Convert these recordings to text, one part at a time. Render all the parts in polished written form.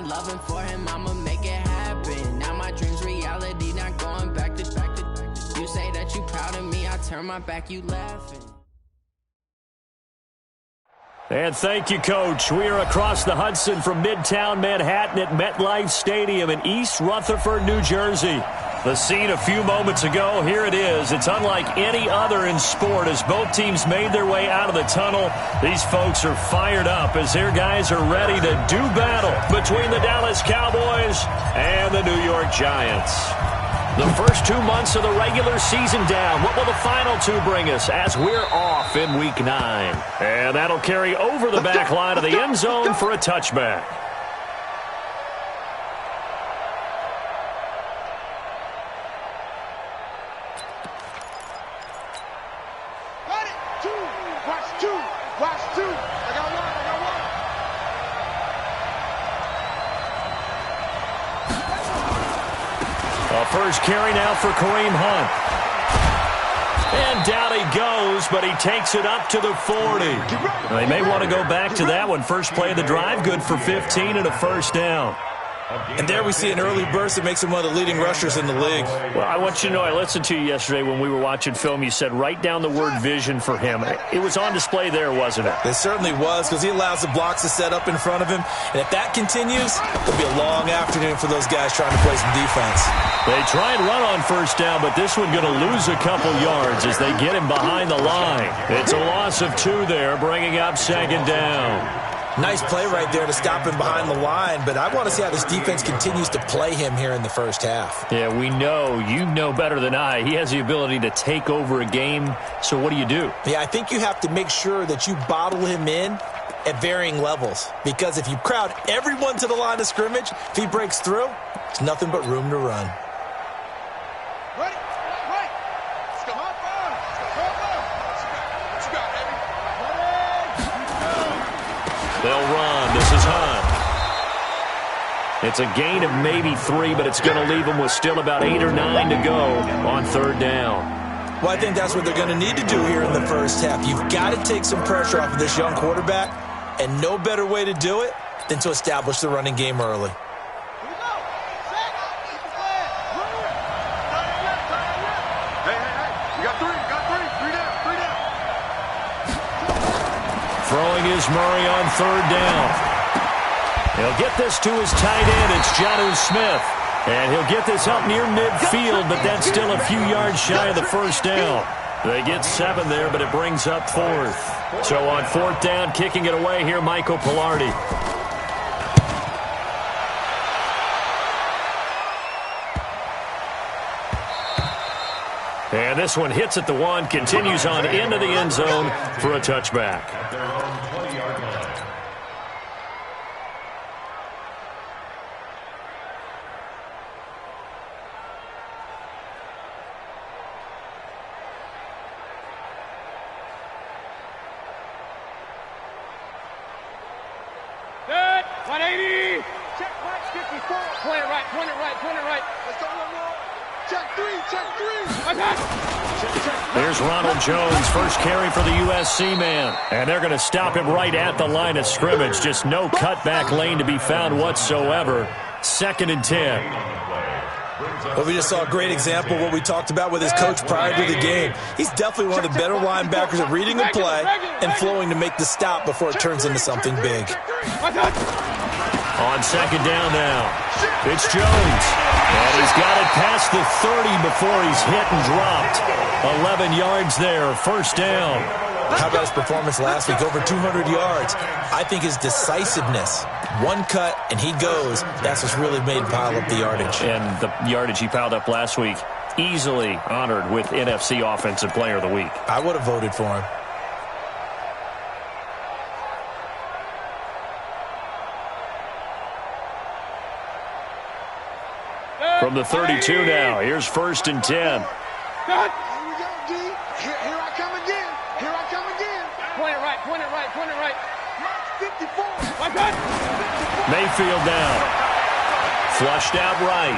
loving for him, I'ma make it happen. Now my dreams reality, not going back to. You say that you proud of me, I turn my back, you laughing. And thank you, Coach. We are across the Hudson from Midtown Manhattan at MetLife Stadium in East Rutherford, New Jersey. The scene a few moments ago, here it is. It's unlike any other in sport as both teams made their way out of the tunnel. These folks are fired up as their guys are ready to do battle between the Dallas Cowboys and the New York Giants. The first 2 months of the regular season down. What will the final two bring us as we're off in Week 9? And that'll carry over the back line of the end zone for a touchback. First carry now for Kareem Hunt. And down he goes, but he takes it up to the 40. They may want to go back to that one. First play of the drive, good for 15 and a first down. And there we see an early burst that makes him one of the leading rushers in the league. Well, I want you to know, I listened to you yesterday when we were watching film. You said write down the word vision for him. It was on display there, wasn't it? It certainly was, because he allows the blocks to set up in front of him. And if that continues, it'll be a long afternoon for those guys trying to play some defense. They try and run on first down, but this one going to lose a couple yards as they get him behind the line. It's a loss of 2 there, bringing up second down. Nice play right there to stop him behind the line, but I want to see how this defense continues to play him here in the first half. Yeah, we know. You know better than I. He has the ability to take over a game, so what do you do? Yeah, I think you have to make sure that you bottle him in at varying levels, because if you crowd everyone to the line of scrimmage, if he breaks through, it's nothing but room to run. Ready? Right. Let's go. They'll run. This is Hunt. It's a gain of maybe 3, but it's going to leave them with still about 8 or 9 to go on third down. Well, I think that's what they're going to need to do here in the first half. You've got to take some pressure off of this young quarterback, and no better way to do it than to establish the running game early. Throwing is Murray on third down. He'll get this to his tight end. It's Jonnu Smith. And he'll get this up near midfield, but that's still a few yards shy of the first down. They get 7 there, but it brings up 4th. So on fourth down, kicking it away here, Michael Pilardi. And this one hits at the 1, continues on into the end zone for a touchback. Good. 180. Check punch 54. Point it right, point it right, point it right. Let's go one more. Check 3, check 3. Attack. There's Ronald Jones, first carry for the USC man. And they're going to stop him right at the line of scrimmage. Just no cutback lane to be found whatsoever. 2nd and 10. Well, we just saw a great example of what we talked about with his coach prior to the game. He's definitely one of the better linebackers at reading a play and flowing to make the stop before it turns into something big. On second down now, it's Jones. And he's got it past the 30 before he's hit and dropped. 11 yards there, first down. How about his performance last week? Over 200 yards. I think his decisiveness, one cut and he goes, that's what's really made him pile up the yardage. And the yardage he piled up last week, easily honored with NFC Offensive Player of the Week. I would have voted for him. From the 32 now, here's 1st and 10. Here we go, D. Here I come again. Here I come again. Point it right, point it right, point it right. Mark 54. My God. Mayfield down. Flushed out right.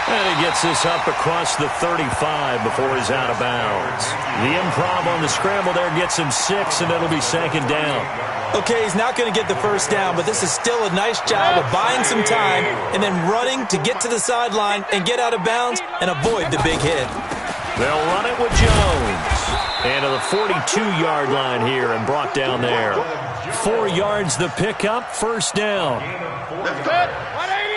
And he gets this up across the 35 before he's out of bounds. The improv on the scramble there gets him 6, and it'll be second down. Okay, he's not going to get the first down, but this is still a nice job of buying some time and then running to get to the sideline and get out of bounds and avoid the big hit. They'll run it with Jones. And to the 42-yard line here and brought down there. 4 yards the pickup, first down. Let's go. 180.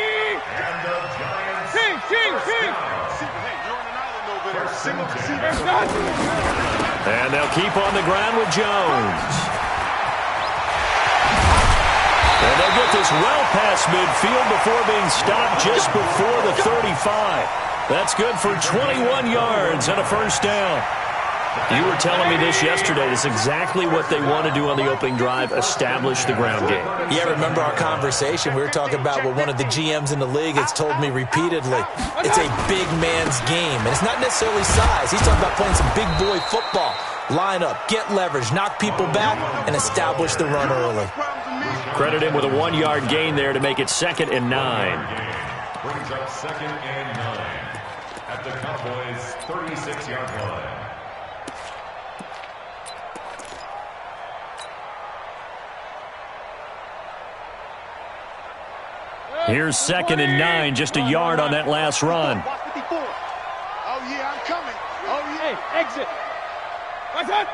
And they'll keep on the ground with Jones. And they'll get this well past midfield before being stopped just before the 35. That's good for 21 yards and a first down. You were telling me this yesterday. It's exactly what they want to do on the opening drive, establish the ground game. Yeah, remember our conversation? We were talking about what one of the GMs in the league has told me repeatedly. It's a big man's game, and it's not necessarily size. He's talking about playing some big boy football. Line up, get leverage, knock people back, and establish the run early. Credit him with a 1-yard gain there to make it 2nd and 9. Brings up 2nd and 9 at the Cowboys' 36-yard line. Here's 2nd and 9, just a yard on that last run. Oh, yeah, I'm coming. Oh, yeah. Hey, exit. Mike 5-4.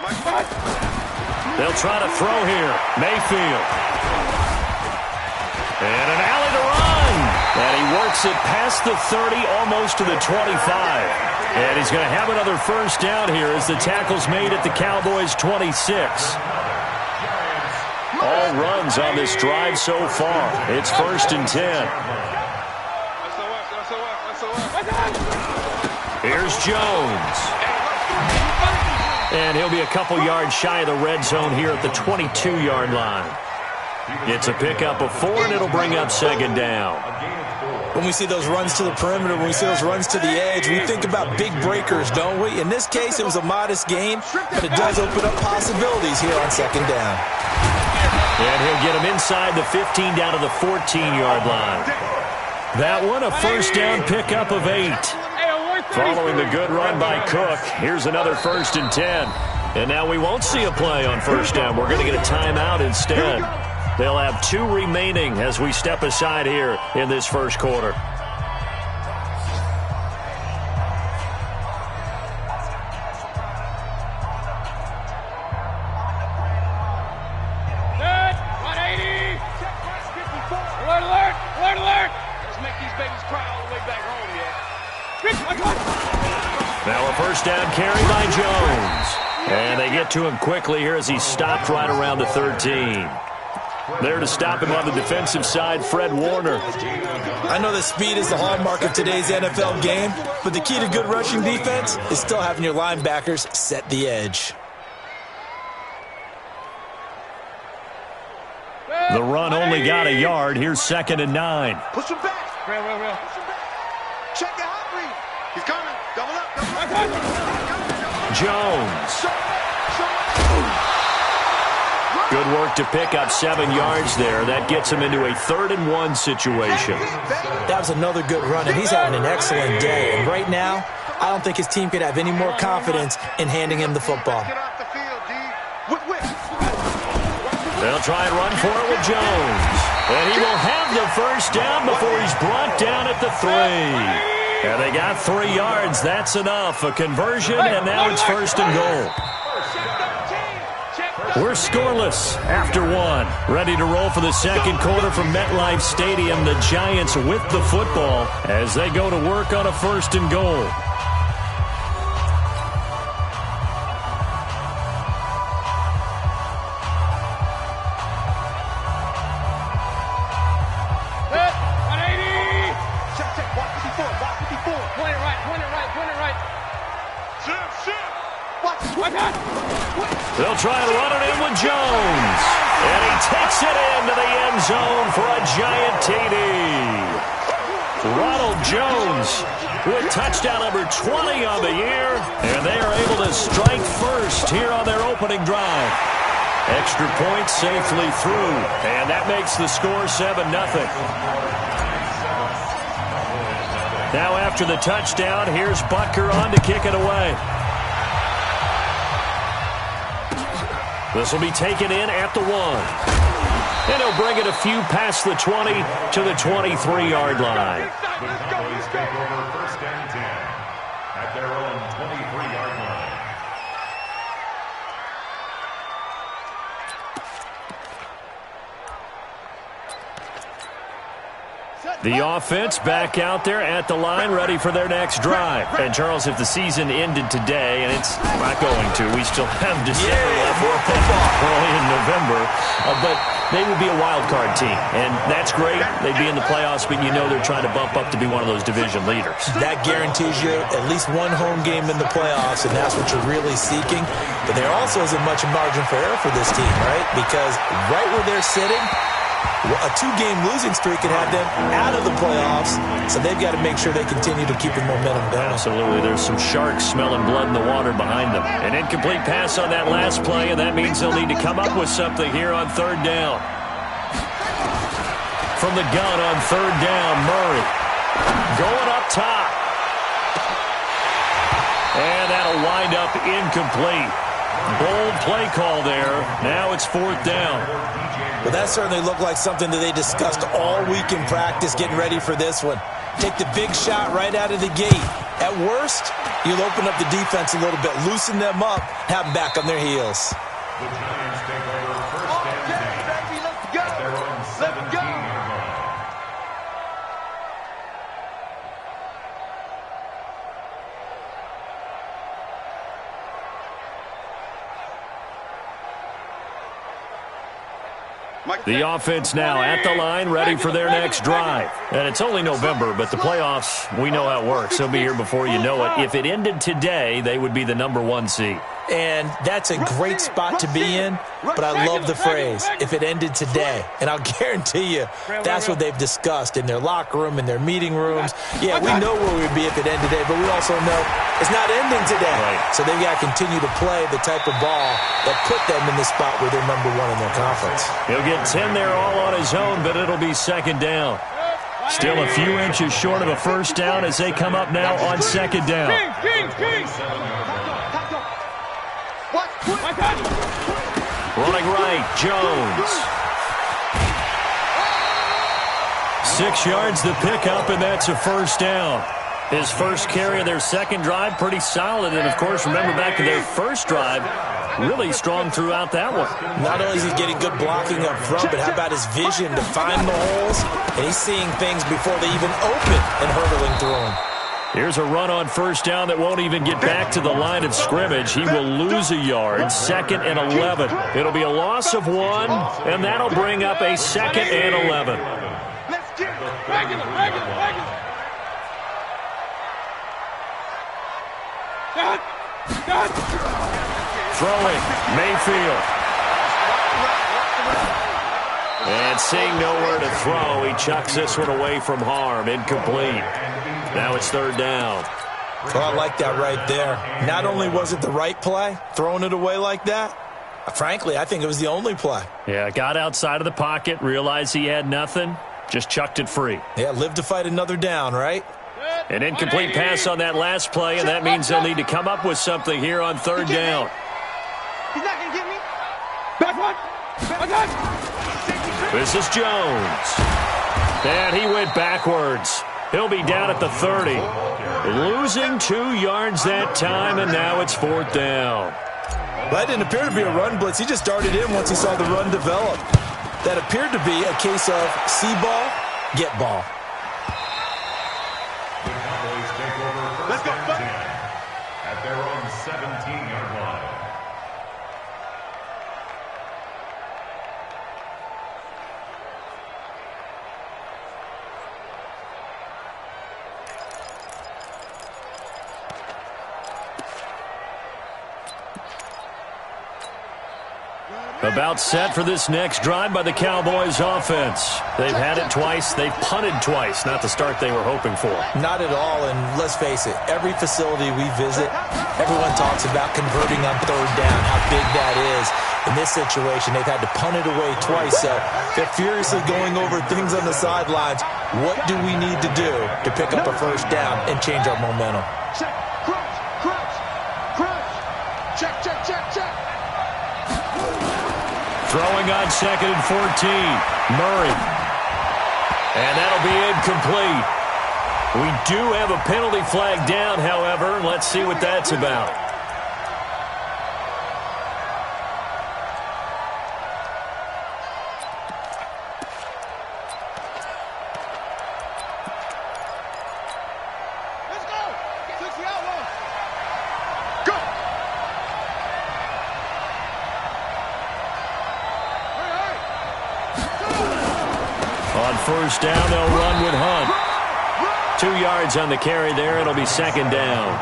Mike 5. They'll try to throw here. Mayfield. And an alley to run. And he works it past the 30, almost to the 25. And he's going to have another first down here as the tackle's made at the Cowboys' 26. All runs on this drive so far. It's 1st and 10. Here's Jones. And he'll be a couple yards shy of the red zone here at the 22-yard line. It's a pickup of 4, and it'll bring up 2nd down. When we see those runs to the perimeter, when we see those runs to the edge, we think about big breakers, don't we? In this case, it was a modest gain, but it does open up possibilities here on 2nd down. And he'll get him inside the 15 down to the 14-yard line. That one, a first down pickup of 8. Following the good run by Cook, here's another 1st and 10. And now we won't see a play on first down. We're going to get a timeout instead. They'll have 2 remaining as we step aside here in this first quarter. Now a first down carry by Jones. And they get to him quickly here as he's stopped right around the 13. There to stop him on the defensive side, Fred Warner. I know that speed is the hallmark of today's NFL game, but the key to good rushing defense is still having your linebackers set the edge. The run only got a yard. Here's 2nd and 9. Push him back. Real. Check the hot read. He's coming. Double up. Jones. Good work to pick up 7 yards there. That gets him into a 3rd and 1 situation. That was another good run, and he's having an excellent day. And right now, I don't think his team could have any more confidence in handing him the football. They'll try and run for it with Jones. And he will have the first down before he's brought down at the 3. And they got 3 yards. That's enough. A conversion, and now it's 1st and goal. We're scoreless after 1. Ready to roll for the second quarter from MetLife Stadium. The Giants with the football as they go to work on a 1st and goal. They'll try and run it in with Jones. And he takes it into the end zone for a giant TD. Ronald Jones with touchdown number 20 on the year. And they are able to strike first here on their opening drive. Extra point safely through. And that makes the score 7-0. Now after the touchdown, here's Butker on to kick it away. This will be taken in at the 1. And he'll bring it a few past the 20 to the 23-yard line. The Cowboys take over 1st and 10 at their own 23-yard line. The offense back out there at the line, ready for their next drive. And, Charles, if the season ended today, and it's not going to, we still have December left, more football early in November, but they would be a wild card team. And that's great. They'd be in the playoffs, but you know they're trying to bump up to be one of those division leaders. That guarantees you at least one home game in the playoffs, and that's what you're really seeking. But there also isn't much margin for error for this team, right? Because right where they're sitting, a 2-game losing streak could have them out of the playoffs, so they've got to make sure they continue to keep the momentum going. Absolutely. There's some sharks smelling blood in the water behind them. An incomplete pass on that last play, and that means they'll need to come up with something here on 3rd down. From the gun on 3rd down, Murray going up top. And that'll wind up incomplete. Bold play call there. Now it's 4th down. Well, that certainly looked like something that they discussed all week in practice getting ready for this one. Take the big shot right out of the gate. At worst, you'll open up the defense a little bit, loosen them up, have them back on their heels. The Giants take over 1st and 10 at their own 17-yard line. The offense now at the line, ready for their next drive. And it's only November, but the playoffs, we know how it works. They'll be here before you know it. If it ended today, they would be the number 1 seed. And that's a great spot to be in, but I love the phrase, if it ended today. And I'll guarantee you, that's what they've discussed in their locker room, in their meeting rooms. Yeah, we know where we'd be if it ended today, but we also know it's not ending today. Right. So they've got to continue to play the type of ball that put them in the spot where they're number 1 in their conference. He'll get 10 there all on his own, but it'll be 2nd down. Still a few inches short of a 1st down as they come up now on 2nd down. Running right, Jones. 6 yards the pickup, and that's a 1st down. His first carry of their 2nd drive, pretty solid. And, of course, remember back to their 1st drive, really strong throughout that one. Not only is he getting good blocking up front, but how about his vision to find the holes? And he's seeing things before they even open and hurtling through them. Here's a run on 1st down that won't even get back to the line of scrimmage. He will lose a yard, 2nd and 11. It'll be a loss of 1, and that'll bring up a 2nd and 11. Let's get it. Regular. Throwing, Mayfield. And seeing nowhere to throw, he chucks this one away from harm. Incomplete. Now it's 3rd down. Well, I like that right there. Not only was it the right play, throwing it away like that, frankly, I think it was the only play. Yeah, got outside of the pocket, realized he had nothing, just chucked it free. Yeah, live to fight another down, right? An incomplete pass on that last play, and that means they'll need to come up with something here on 3rd down. He's not going to get me. Back one. This is Jones. And he went backwards. He'll be down at the 30. Losing 2 yards that time, and now it's 4th down. That didn't appear to be a run blitz. He just darted in once he saw the run develop. That appeared to be a case of see ball, get ball. The Cowboys take over 1st and 10 at their own 17-yard line. About set for this next drive by the Cowboys offense. They've had it twice. They've punted twice. Not the start they were hoping for. Not at all, and let's face it, every facility we visit, everyone talks about converting on 3rd down, how big that is. In this situation, they've had to punt it away twice, so they're furiously going over things on the sidelines. What do we need to do to pick up a first down and change our momentum? Check, crunch. Check. Throwing on 2nd and 14. Murray. And that'll be incomplete. We do have a penalty flag down, however. Let's see what that's about. Let's go. 60 out one. Go. On first down, they'll run with Hunt. 2 yards on the carry there. It'll be 2nd down.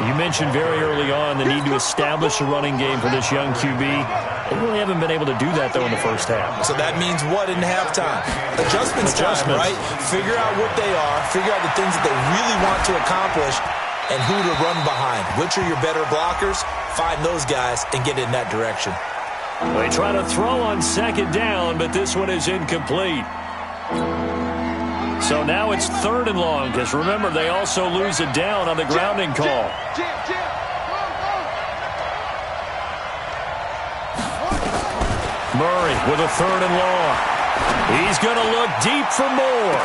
You mentioned very early on the need to establish a running game for this young QB. They really haven't been able to do that, though, in the first half. So that means what in halftime? Adjustments time, right? Figure out what they are, figure out the things that they really want to accomplish, and who to run behind. Which are your better blockers? Find those guys and get in that direction. They try to throw on 2nd down, but this one is incomplete. So now it's 3rd and long, because remember, they also lose a down on the grounding call. Murray with a 3rd and long. He's going to look deep for more.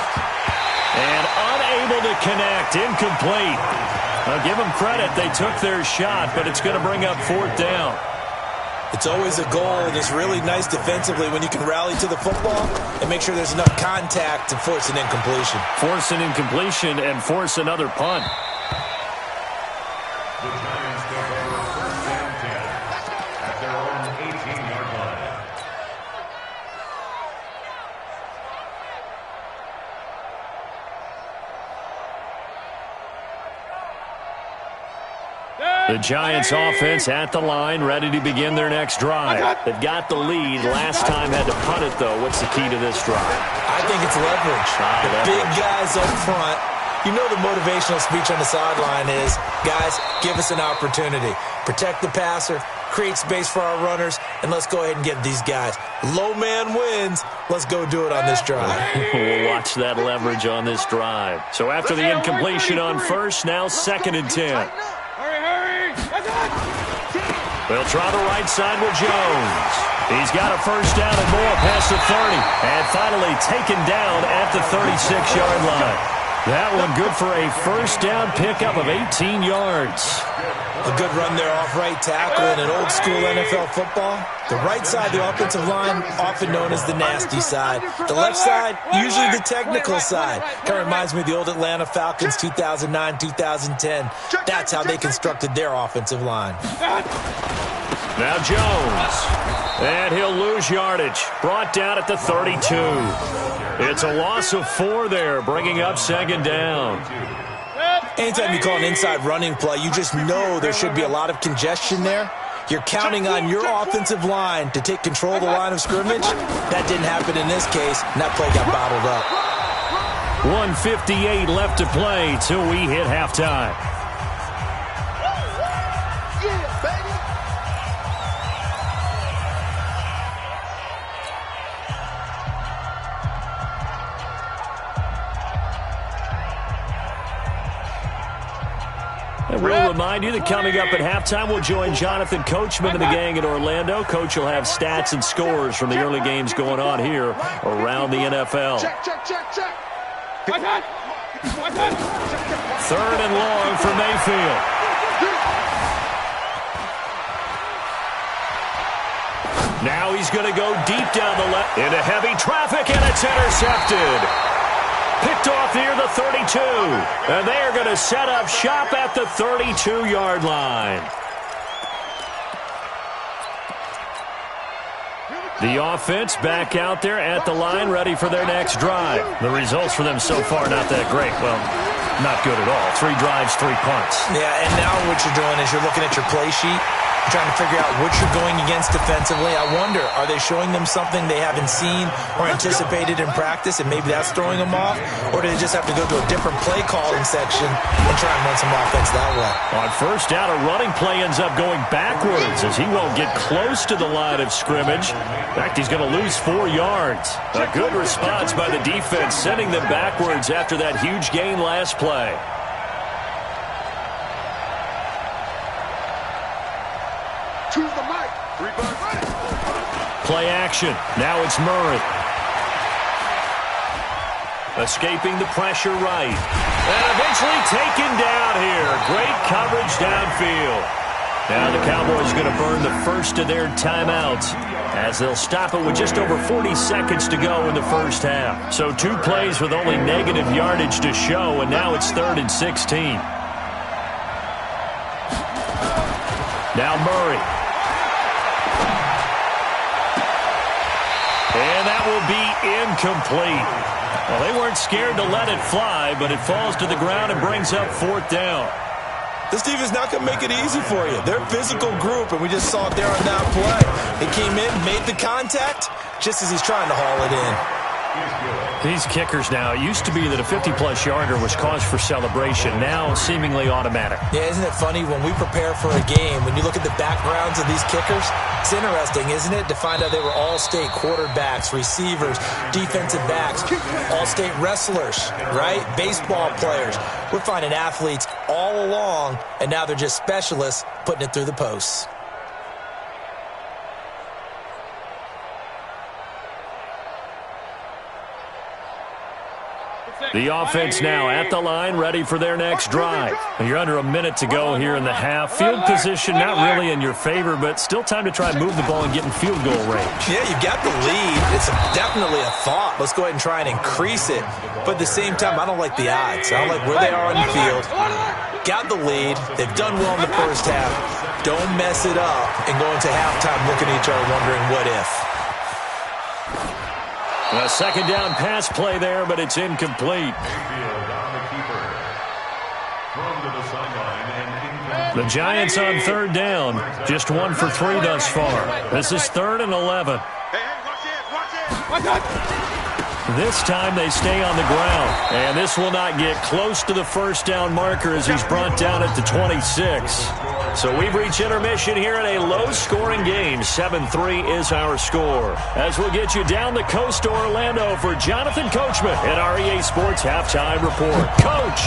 And unable to connect, incomplete. I'll give them credit, they took their shot, but it's going to bring up 4th down. It's always a goal, and it's really nice defensively when you can rally to the football and make sure there's enough contact to force an incompletion. Force an incompletion and force another punt. The Giants take over 1st and 10 at their own 18-yard line. The Giants offense at the line, ready to begin their next drive. They've got the lead. Last time had to punt it, though. What's the key to this drive? I think it's leverage. The big guys up front. You know the motivational speech on the sideline is, guys, give us an opportunity. Protect the passer, create space for our runners, and let's go ahead and get these guys. Low man wins. Let's go do it on this drive. We'll watch that leverage on this drive. So after the incompletion on first, now 2nd and 10. They'll try the right side with Jones. He's got a first down and more past the 30. And finally taken down at the 36-yard line. That one good for a first down pickup of 18 yards. A good run there off right tackle in an old school NFL football. The right side, the offensive line, often known as the nasty side. The left side, usually the technical side. Kind of reminds me of the old Atlanta Falcons 2009, 2010. That's how they constructed their offensive line. Now Jones. And he'll lose yardage. Brought down at the 32. It's a loss of 4 there, bringing up 2nd down. Anytime you call an inside running play, you just know there should be a lot of congestion there. You're counting on your offensive line to take control of the line of scrimmage. That didn't happen in this case, and that play got bottled up. 1:58 left to play till we hit halftime. And we'll remind you that coming up at halftime, we'll join Jonathan Coachman and the gang in Orlando. Coach will have stats and scores from the early games going on here around the NFL. Check. 3rd and long for Mayfield. Now he's going to go deep down the left into heavy traffic, and it's intercepted. Picked off near the 32. And they are going to set up shop at the 32-yard line. The offense back out there at the line, ready for their next drive. The results for them so far not that great. Well, not good at all. 3 drives, 3 punts. Yeah, and now what you're doing is you're looking at your play sheet. trying to figure out what you're going against defensively. I wonder, are they showing them something they haven't seen or anticipated in practice, and maybe that's throwing them off? Or do they just have to go to a different play calling section and try and run some offense that way? On first down, a running play ends up going backwards as he won't get close to the line of scrimmage. In fact, he's going to lose 4 yards. A good response by the defense, sending them backwards after that huge gain last play. Choose the mic. Play action. Now it's Murray. Escaping the pressure right. And eventually taken down here. Great coverage downfield. Now the Cowboys are going to burn the first of their timeouts as they'll stop it with just over 40 seconds to go in the first half. So 2 plays with only negative yardage to show, and now it's 3rd and 16. Now Murray. And that will be incomplete. Well, they weren't scared to let it fly, but it falls to the ground and brings up 4th down. This defense not going to make it easy for you. They're a physical group, and we just saw it there on that play. He came in, made the contact, just as he's trying to haul it in. These kickers now, it used to be that a 50-plus yarder was cause for celebration. Now seemingly automatic. Yeah, isn't it funny when we prepare for a game, when you look at the backgrounds of these kickers, it's interesting, isn't it, to find out they were all-state quarterbacks, receivers, defensive backs, all-state wrestlers, right? Baseball players. We're finding athletes all along, and now they're just specialists putting it through the posts. The offense now at the line, ready for their next drive. You're under a minute to go here in the half. Field position not really in your favor, but still time to try and move the ball and get in field goal range. Yeah, you got the lead. It's definitely a thought. Let's go ahead and try and increase it. But at the same time, I don't like the odds. I don't like where they are on the field. Got the lead. They've done well in the first half. Don't mess it up and go into halftime looking at each other wondering what if. A second down pass play there, but it's incomplete. The Giants on 3rd down. Just 1 for 3 thus far. This is 3rd and 11. This time they stay on the ground. And this will not get close to the first down marker as he's brought down at the 26. So we've reached intermission here in a low-scoring game. 7-3 is our score. As we'll get you down the coast to Orlando for Jonathan Coachman at our EA Sports Halftime Report. Coach!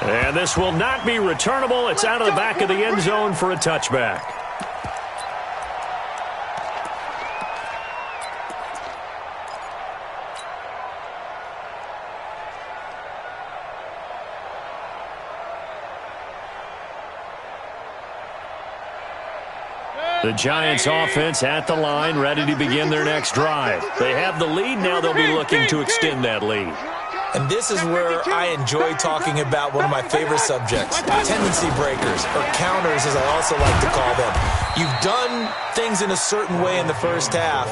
And this will not be returnable. It's out of the back of the end zone for a touchback. The Giants offense at the line, ready to begin their next drive. They have the lead. Now they'll be looking to extend that lead. And this is where I enjoy talking about one of my favorite subjects, tendency breakers, or counters as I also like to call them. You've done things in a certain way in the first half,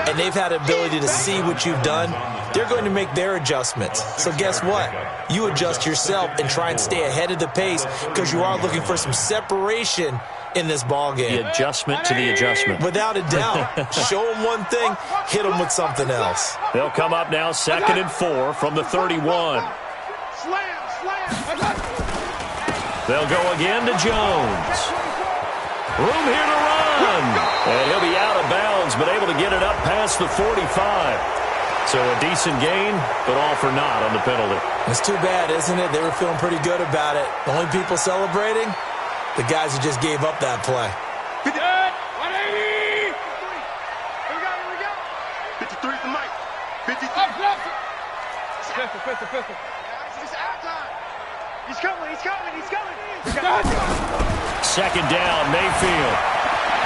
and they've had the ability to see what you've done. They're going to make their adjustments. So guess what? You adjust yourself and try and stay ahead of the pace because you are looking for some separation in this ball game. The adjustment to the adjustment. Without a doubt. Show them one thing, hit them with something else. They'll come up now 2nd and 4 from the 31. They'll go again to Jones. Room here to run. And he'll be out of bounds, but able to get it up past the 45. So a decent gain, but all for naught on the penalty. It's too bad, isn't it? They were feeling pretty good about it. The only people celebrating, the guys who just gave up that play. 180! Here we go. 53 is the mic. 53. Pistol. It's our time. He's coming. 2nd down, Mayfield.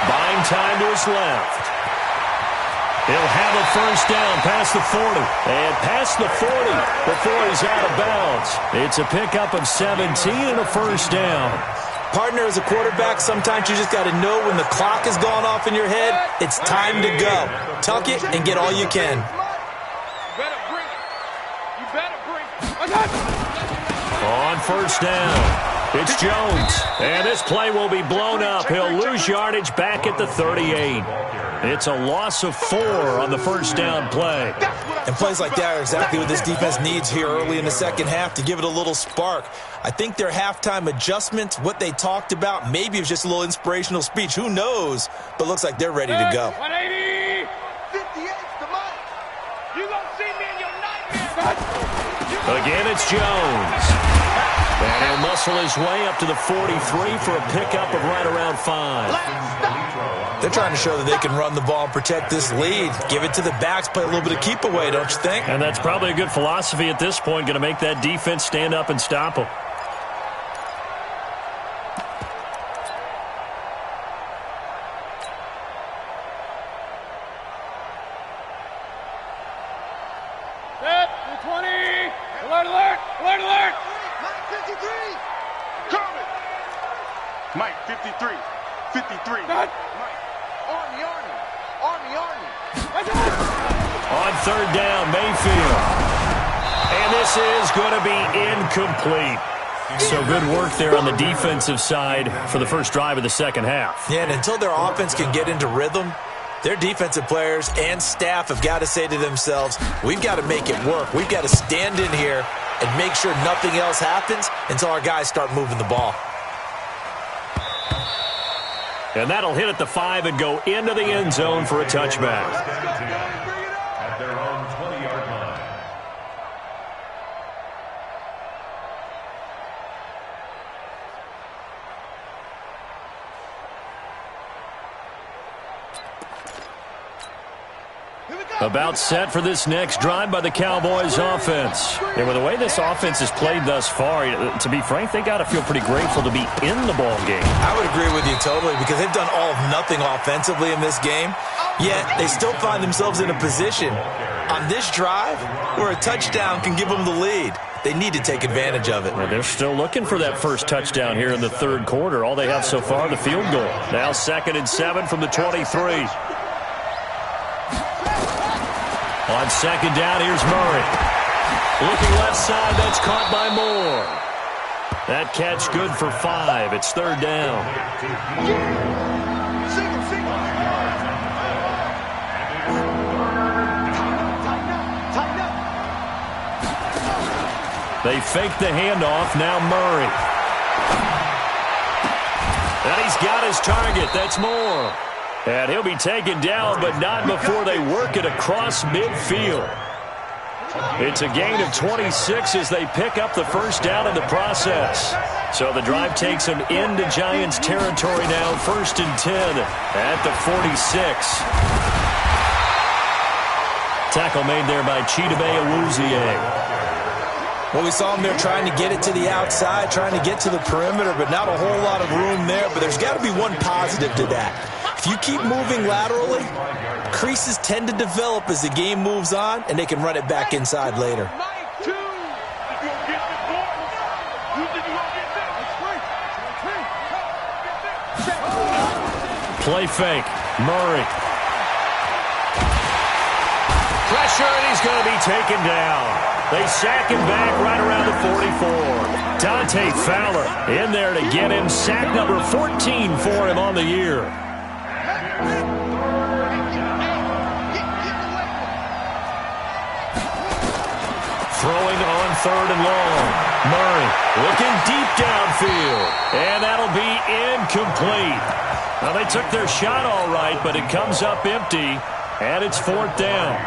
Buying time to his left. He'll have a first down past the 40. And past the 40 before he's out of bounds. It's a pickup of 17 and a first down. Partner, as a quarterback, sometimes you just got to know when the clock has gone off in your head, it's time to go. Tuck it and get all you can. On first down, it's Jones. And this play will be blown up. He'll lose yardage back at the 38. It's a loss of 4 on the first down play. And plays like that are exactly what this defense needs here early in the second half to give it a little spark. I think their halftime adjustments, what they talked about, maybe it was just a little inspirational speech. Who knows? But looks like they're ready to go. 180. 58's the mark. You gonna see me in your nightmare. Again, it's Jones. And he'll muscle his way up to the 43 for a pickup of right around 5. They're trying to show that they can run the ball and protect this lead. Give it to the backs, play a little bit of keep away, don't you think? And that's probably a good philosophy at this point, going to make that defense stand up and stop them. Set, 220. Alert, alert, alert, alert. Mike 53. Coming. Mike 53. 53. Mike. Army. On third down, Mayfield. And this is going to be incomplete. So good work there on the defensive side for the first drive of the second half. Yeah, and until their offense can get into rhythm, their defensive players and staff have got to say to themselves, we've got to make it work. We've got to stand in here and make sure nothing else happens until our guys start moving the ball. And that'll hit at the 5 and go into the end zone for a touchback. At their own 20-yard line. About set for this next drive by the Cowboys offense. And with the way this offense has played thus far, to be frank, they got to feel pretty grateful to be in the ball game. I would agree with you totally because they've done all of nothing offensively in this game, yet they still find themselves in a position on this drive where a touchdown can give them the lead. They need to take advantage of it. Well, they're still looking for that first touchdown here in the third quarter. All they have so far, the field goal. Now 2nd and 7 from the 23. On second down, here's Murray. Looking left side, that's caught by Moore. That catch good for 5. It's third down. They fake the handoff, now Murray. And he's got his target, that's Moore. And he'll be taken down, but not before they work it across midfield. It's a gain of 26 as they pick up the first down in the process. So the drive takes them into Giants territory now, 1st and 10 at the 46. Tackle made there by Chidobe Awuzie. Well, we saw him there trying to get it to the outside, trying to get to the perimeter, but not a whole lot of room there. But there's got to be one positive to that. If you keep moving laterally, creases tend to develop as the game moves on, and they can run it back inside later. Play fake. Murray. Pressure, and he's going to be taken down. They sack him back right around the 44. Dante Fowler in there to get him. Sack number 14 for him on the year. Throwing on 3rd and long. Murray looking deep downfield. And that'll be incomplete. Now, they took their shot all right, but it comes up empty. And it's 4th down.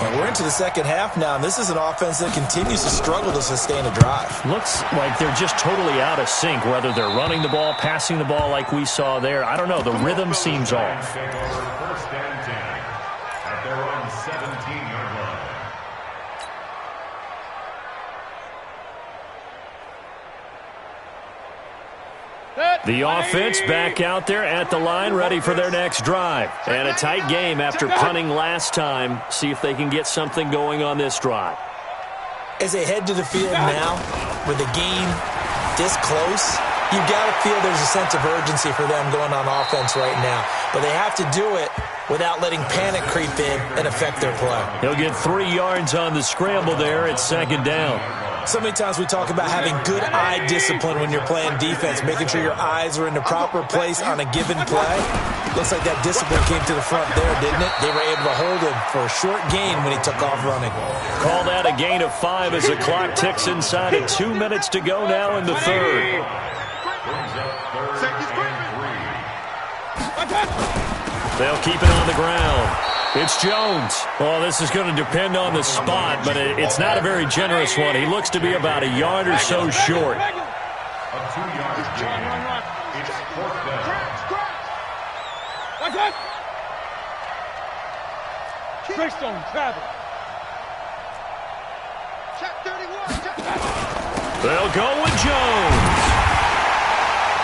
And we're into the second half now, and this is an offense that continues to struggle to sustain a drive. Looks like they're just totally out of sync, whether they're running the ball, passing the ball like we saw there. I don't know. The rhythm seems off. 1st and 10 at their own 17-yard line. The offense back out there at the line, ready for their next drive. And a tight game after punting last time. See if they can get something going on this drive. As they head to the field now, with the game this close, you've got to feel there's a sense of urgency for them going on offense right now. But they have to do it without letting panic creep in and affect their play. He'll get 3 yards on the scramble there. It's second down. So many times we talk about having good eye discipline when you're playing defense, making sure your eyes are in the proper place on a given play. Looks like that discipline came to the front there, didn't it? They were able to hold him for a short gain when he took off running. Call that a gain of 5 as the clock ticks inside of 2 minutes to go now in the third. They'll keep it on the ground. It's Jones. Well, this is going to depend on the spot, but it's not a very generous one. He looks to be about a yard or so short. A 2-yard gain. It's fourth down. Greystone, travel. They'll go with Jones.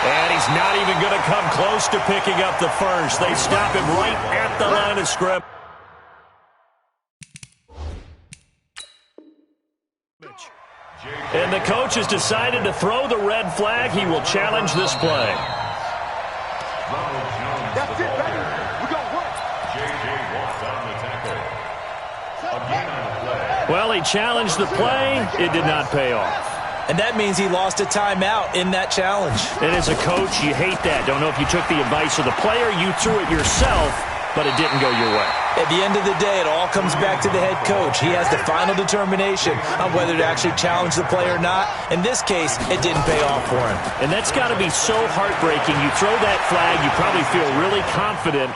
And he's not even going to come close to picking up the first. They stop him right at the line of scrimmage. And the coach has decided to throw the red flag. He will challenge this play. That's it, baby. We got work. J.J. Watt on the tackle. Again on the play. Well, he challenged the play. It did not pay off. And that means he lost a timeout in that challenge. And as a coach, you hate that. Don't know if you took the advice of the player. You threw it yourself, but it didn't go your way. At the end of the day, it all comes back to the head coach. He has the final determination on whether to actually challenge the play or not. In this case, it didn't pay off for him. And that's got to be so heartbreaking. You throw that flag, you probably feel really confident,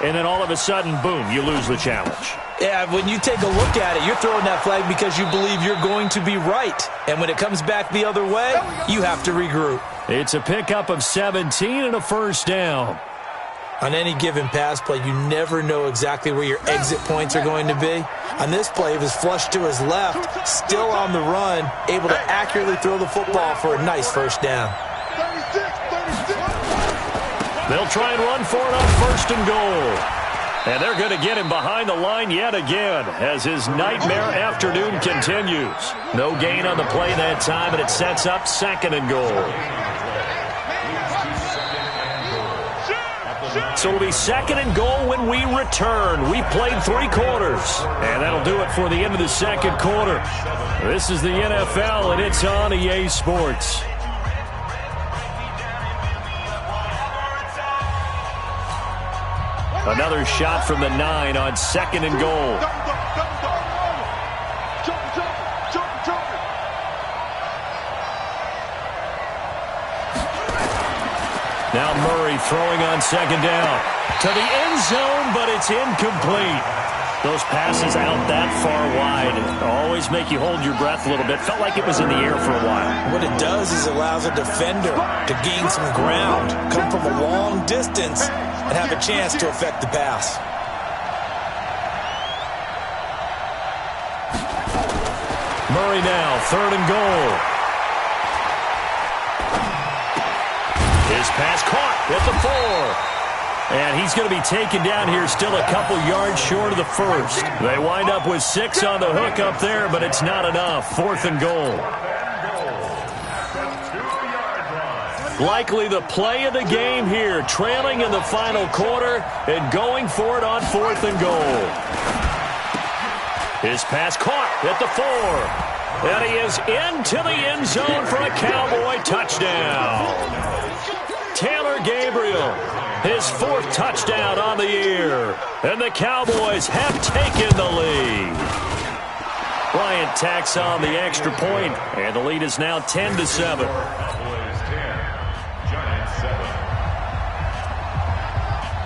and then all of a sudden, boom, you lose the challenge. Yeah, when you take a look at it, you're throwing that flag because you believe you're going to be right. And when it comes back the other way, you have to regroup. It's a pickup of 17 and a first down. On any given pass play, you never know exactly where your exit points are going to be. On this play, it was flushed to his left, still on the run, able to accurately throw the football for a nice first down. 36. They'll try and run for it on first and goal. And they're going to get him behind the line yet again as his nightmare afternoon continues. No gain on the play that time, and it sets up second and goal. So it'll be second and goal when we return. We played 3 quarters, and that'll do it for the end of the second quarter. This is the NFL, and it's on EA Sports. Another shot from the 9 on second and goal. Now Murray throwing on second down. To the end zone, but it's incomplete. Those passes out that far wide always make you hold your breath a little bit. Felt like it was in the air for a while. What it does is allows a defender to gain some ground, come from a long distance, and have a chance to affect the pass. Murray now, third and goal. His pass caught at the 4. And he's going to be taken down here, still a couple yards short of the first. They wind up with 6 on the hook up there, but it's not enough. Fourth and goal. Likely the play of the game here, trailing in the final quarter and going for it on fourth and goal. His pass caught at the 4. And he is into the end zone for a Cowboy touchdown. Taylor Gabriel, his 4th touchdown on the year. And the Cowboys have taken the lead. Bryant tacks on the extra point, and the lead is now 10-7.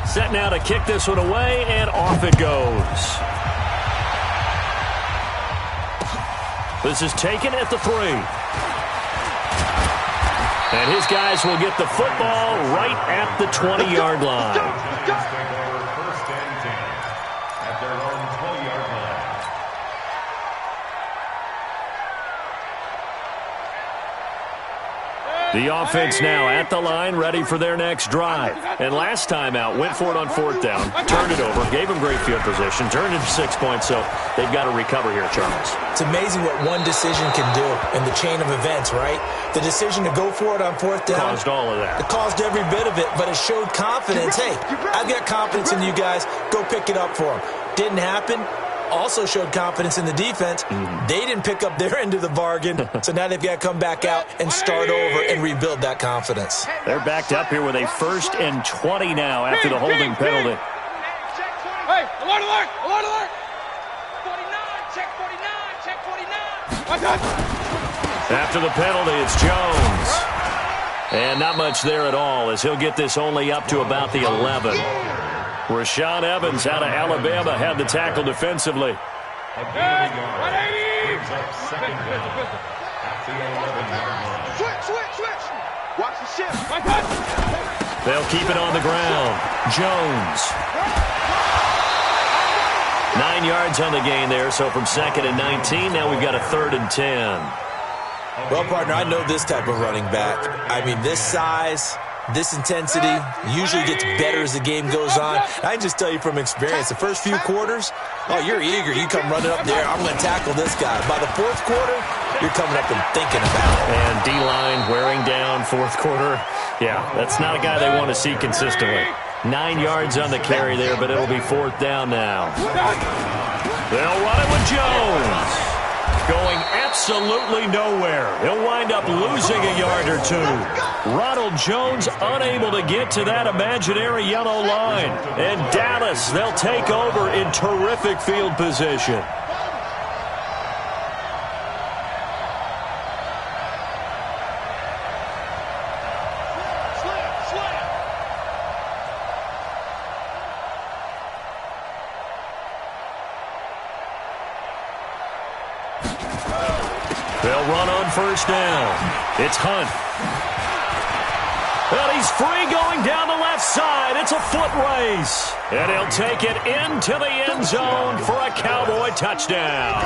Set now to kick this one away, and off it goes. This is taken at the 3. And his guys will get the football right at the 20-yard line. First and 10 at their own 20-yard line. The offense now at the line, ready for their next drive. And last time out, went for it on 4th down, turned it over, gave them great field position, turned it to 6 points, so they've got to recover here, Charles. It's amazing what one decision can do in the chain of events, right? The decision to go for it on 4th down. Caused all of that. It caused every bit of it, but it showed confidence. Hey, I've got confidence in you guys. Go pick it up for them. Didn't happen. Also showed confidence in the defense. They didn't pick up their end of the bargain, so now they've got to come back out and start over and rebuild that confidence. They're backed up here with a 1st and 20 now after the holding penalty. Hey, alert, alert, alert, alert. 49, check 49, check 49. After the penalty, it's Jones. And not much there at all, as he'll get this only up to about the 11. Rashaan Evans out of Alabama had the tackle defensively. Switch, switch, switch. Watch the shift. They'll keep it on the ground. Jones. 9 yards on the gain there, so from 2nd and 19, now we've got a 3rd and 10. Well, partner, I know this type of running back. I mean, this size, this intensity usually gets better as the game goes on. I can just tell you from experience, the first few quarters, oh, you're eager. You come running up there, I'm going to tackle this guy. By the 4th quarter, you're coming up and thinking about it. And D-line wearing down 4th quarter. Yeah, that's not a guy they want to see consistently. 9 yards on the carry there, but it'll be 4th down now. They'll run it with Jones. Going absolutely nowhere. He'll wind up losing a yard or 2. Ronald Jones unable to get to that imaginary yellow line. And Dallas, they'll take over in terrific field position. They'll run on 1st down. It's Hunt. Well, he's free going down the left side. It's a foot race. And he'll take it into the end zone for a Cowboy touchdown.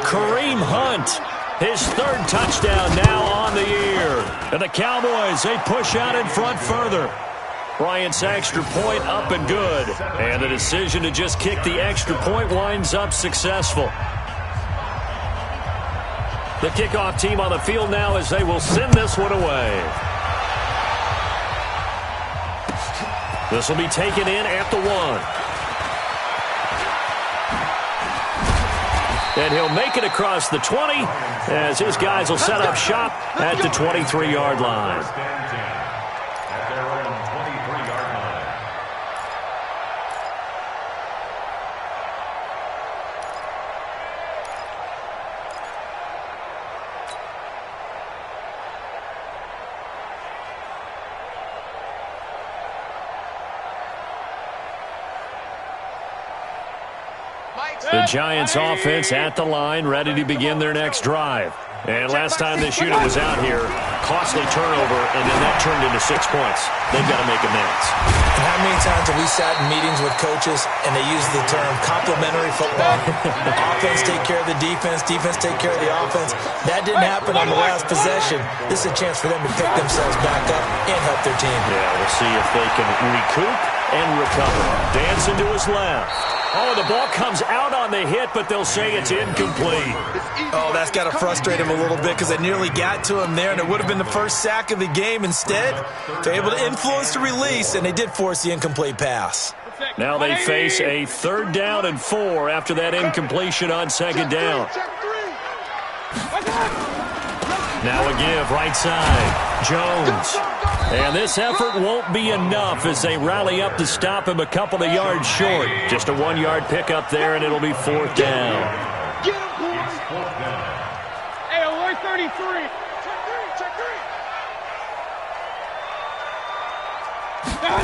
Kareem Hunt, his 3rd touchdown now on the year. And the Cowboys, they push out in front further. Bryant's extra point up and good. And the decision to just kick the extra point winds up successful. The kickoff team on the field now as they will send this one away. This will be taken in at the 1. And he'll make it across the 20 as his guys will set up shop at the 23-yard line. At their own 23-yard line. The Giants offense at the line, ready to begin their next drive. And last time this unit was out here, costly turnover, and then that turned into 6 points. They've got to make amends. And how many times have we sat in meetings with coaches and they use the term complementary football? Offense take care of the defense, defense take care of the offense. That didn't happen on the last possession. This is a chance for them to pick themselves back up and help their team. Yeah, we'll see if they can recoup and recover. Dancing to his left. Oh, the ball comes out on the hit, but they'll say it's incomplete. Oh, that's got to frustrate him a little bit because they nearly got to him there, and it would have been the first sack of the game. Instead, they're able to influence the release, and they did force the incomplete pass. Now they face a 3rd down and 4 after that incompletion on 2nd down. Now a give right side. Jones. And this effort won't be enough as they rally up to stop him a couple of yards short. Just a 1-yard pickup there, and it'll be 4th down. Hey, alert 33. Check 3.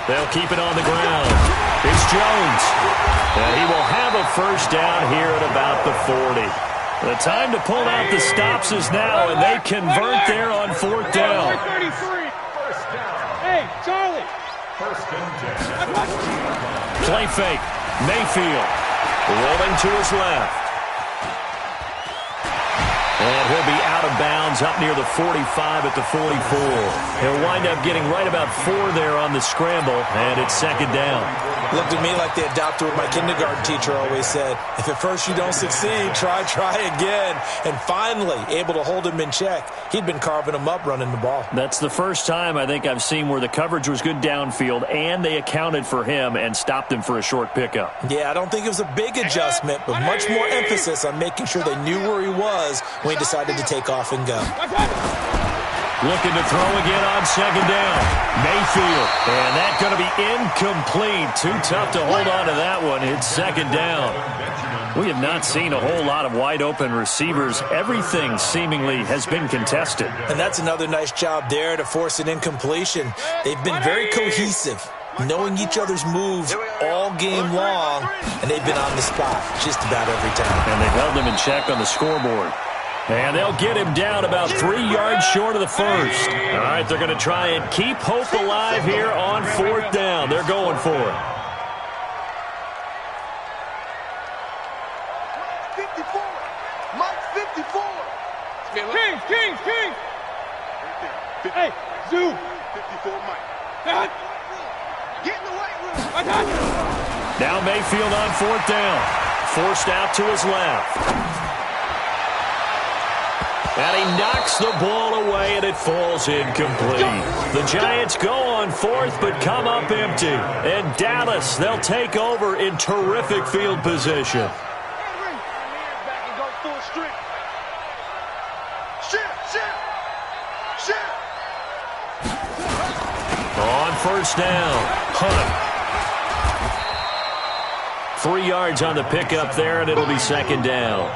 They'll keep it on the ground. It's Jones. And he will have a 1st down here at about the 40. The time to pull out the stops is now, and they convert there on 4th down. 33. Hey, Charlie. 1st and 10. Play fake. Mayfield rolling to his left. And he'll be out out of bounds up near the 45 at the 44. He'll wind up getting right about 4 there on the scramble, and it's second down. Looked at me like they adopted what my kindergarten teacher always said. If at first you don't succeed, try again. And finally, able to hold him in check. He'd been carving him up running the ball. That's the first time I think I've seen where the coverage was good downfield, and they accounted for him and stopped him for a short pickup. Yeah, I don't think it was a big adjustment, but much more emphasis on making sure they knew where he was when he decided to take off and go. Looking to throw again on second down. Mayfield. And that's going to be incomplete. Too tough to hold on to that one. It's second down. We have not seen a whole lot of wide-open receivers. Everything seemingly has been contested. And that's another nice job there to force an incompletion. They've been very cohesive, knowing each other's moves all game long, and they've been on the spot just about every time. And they've held them in check on the scoreboard. And they'll get him down about 3 yards short of the first. All right, they're going to try and keep hope alive here on fourth down. They're going for it. 54. Mike 54. Kings. Hey, Zoo. 54 Mike. Get in the weight room. Now Mayfield on fourth down. Forced out to his left. And he knocks the ball away, and it falls incomplete. The Giants go on fourth, but come up empty. And Dallas, they'll take over in terrific field position. On first down, Hunt. 3 yards on the pickup there, and it'll be second down.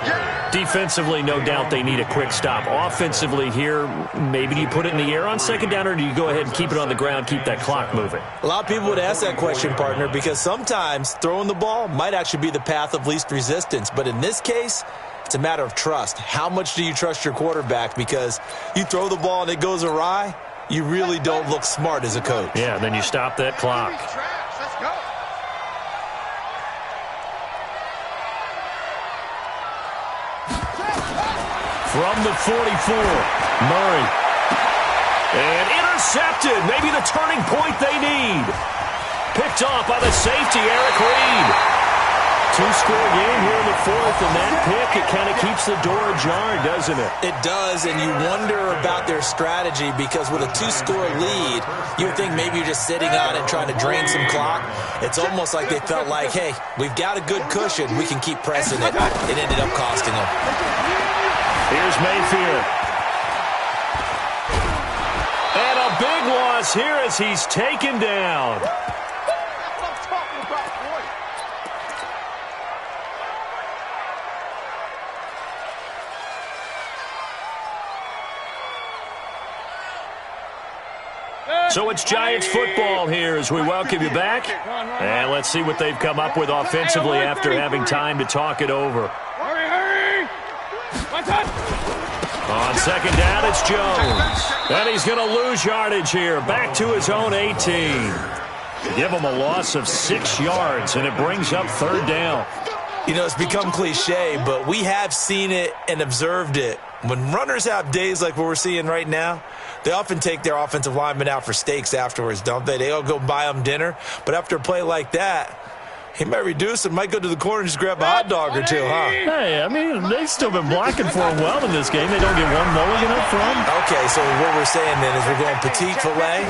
Defensively, no doubt they need a quick stop. Offensively here, maybe do you put it in the air on second down, or do you go ahead and keep it on the ground, keep that clock moving? A lot of people would ask that question, partner, because sometimes throwing the ball might actually be the path of least resistance. But in this case, it's a matter of trust. How much do you trust your quarterback? Because you throw the ball and it goes awry, you really don't look smart as a coach. Yeah, then you stop that clock. Let's go. From the 44, Murray. And intercepted. Maybe the turning point they need. Picked off by the safety, Eric Reed. 2-score game here in the fourth, and that pick, it kind of keeps the door ajar, doesn't it? It does, and you wonder about their strategy because with a 2-score lead, you would think maybe you're just sitting on it trying to drain some clock. It's almost like they felt like, hey, we've got a good cushion. We can keep pressing it. It ended up costing them. Here's Mayfield. And a big loss here as he's taken down. So it's Giants football here as we welcome you back. And let's see what they've come up with offensively after having time to talk it over. Hurry! On second down, it's Jones. And he's going to lose yardage here. Back to his own 18. Give him a loss of 6 yards, and it brings up third down. You know, it's become cliche, but we have seen it and observed it. When runners have days like what we're seeing right now, they often take their offensive linemen out for steaks afterwards, don't they? They all go buy them dinner. But after a play like that, he might reduce it, might go to the corner and just grab a hot dog or two, huh? Hey, I mean, they've still been blocking for him well in this game. They don't get one mulligan up front. Okay, so what we're saying then is we're going petite filet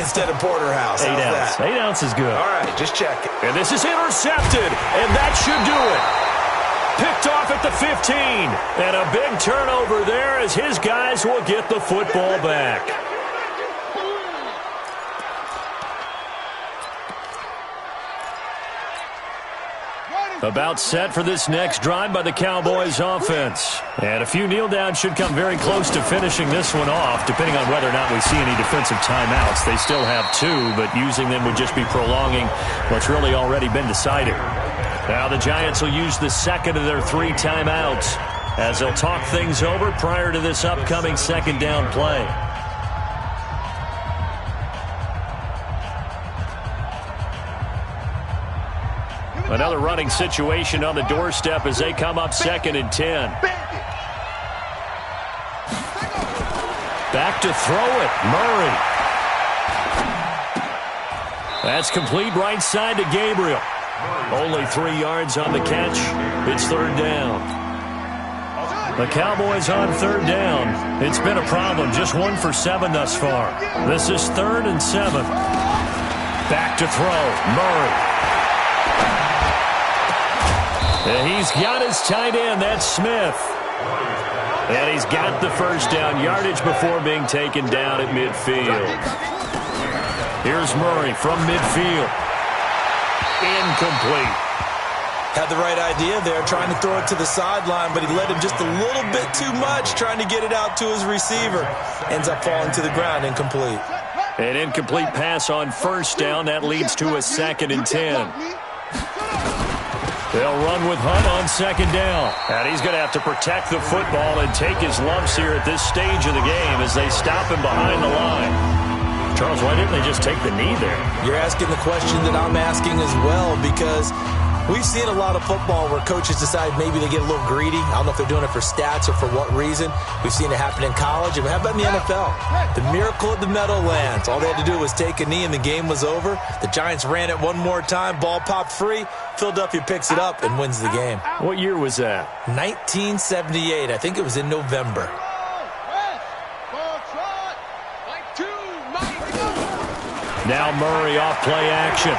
instead of porterhouse. 8 ounce. That? 8 ounce is good. All right, just check it. And this is intercepted, and that should do it. Picked off at the 15. And a big turnover there as his guys will get the football back. About set for this next drive by the Cowboys offense. And a few kneel downs should come very close to finishing this one off, depending on whether or not we see any defensive timeouts. They still have 2, but using them would just be prolonging what's really already been decided. Now the Giants will use the second of their 3 timeouts as they'll talk things over prior to this upcoming second down play. Another running situation on the doorstep as they come up second and 10. Back to throw it. Murray. That's complete right side to Gabriel. Only 3 yards on the catch. It's third down. The Cowboys on third down. It's been a problem. Just 1 for 7 thus far. This is 3rd and 7. Back to throw. Murray. And he's got his tight end. That's Smith. And he's got the first down yardage before being taken down at midfield. Here's Murray from midfield. Incomplete. Had the right idea there, trying to throw it to the sideline, but he led him just a little bit too much, trying to get it out to his receiver. Ends up falling to the ground, incomplete. An incomplete pass on first down. That leads to a 2nd and 10. They'll run with Hunt on 2nd down. And he's going to have to protect the football and take his lumps here at this stage of the game as they stop him behind the line. Charles, why didn't they just take the knee there? You're asking the question that I'm asking as well, because we've seen a lot of football where coaches decide maybe they get a little greedy. I don't know if they're doing it for stats or for what reason. We've seen it happen in college. And how about in the NFL? The miracle at the Meadowlands. All they had to do was take a knee and the game was over. The Giants ran it one more time. Ball popped free. Philadelphia picks it up and wins the game. What year was that? 1978. I think it was in November. Now Murray off play action.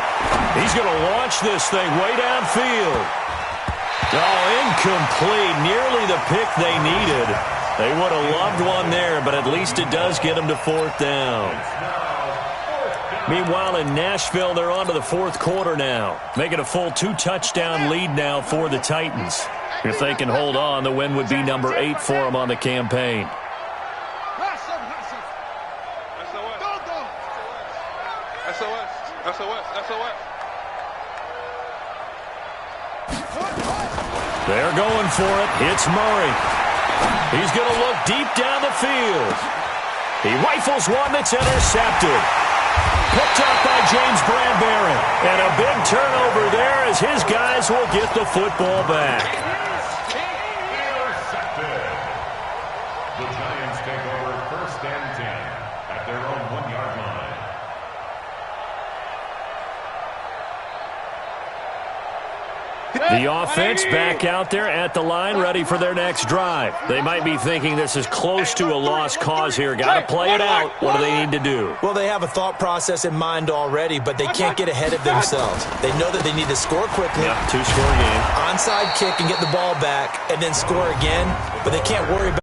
He's going to launch this thing way downfield. Oh, incomplete. Nearly the pick they needed. They would have loved one there, but at least it does get them to 4th down. Meanwhile, in Nashville, they're on to the 4th quarter now, making a full 2-touchdown lead now for the Titans. If they can hold on, the win would be number 8 for them on the campaign. They're going for it. It's Murray. He's going to look deep down the field. He rifles one that's intercepted. Picked up by James Bradbury. And a big turnover there as his guys will get the football back. Intercepted. The Giants take over 1st and 10 at their own 1-yard line. The offense back out there at the line, ready for their next drive. They might be thinking this is close to a lost cause here. Got to play it out. What do they need to do? Well, they have a thought process in mind already, but they can't get ahead of themselves. They know that they need to score quickly. Yep, 2-score game. Onside kick and get the ball back, and then score again. But they can't worry about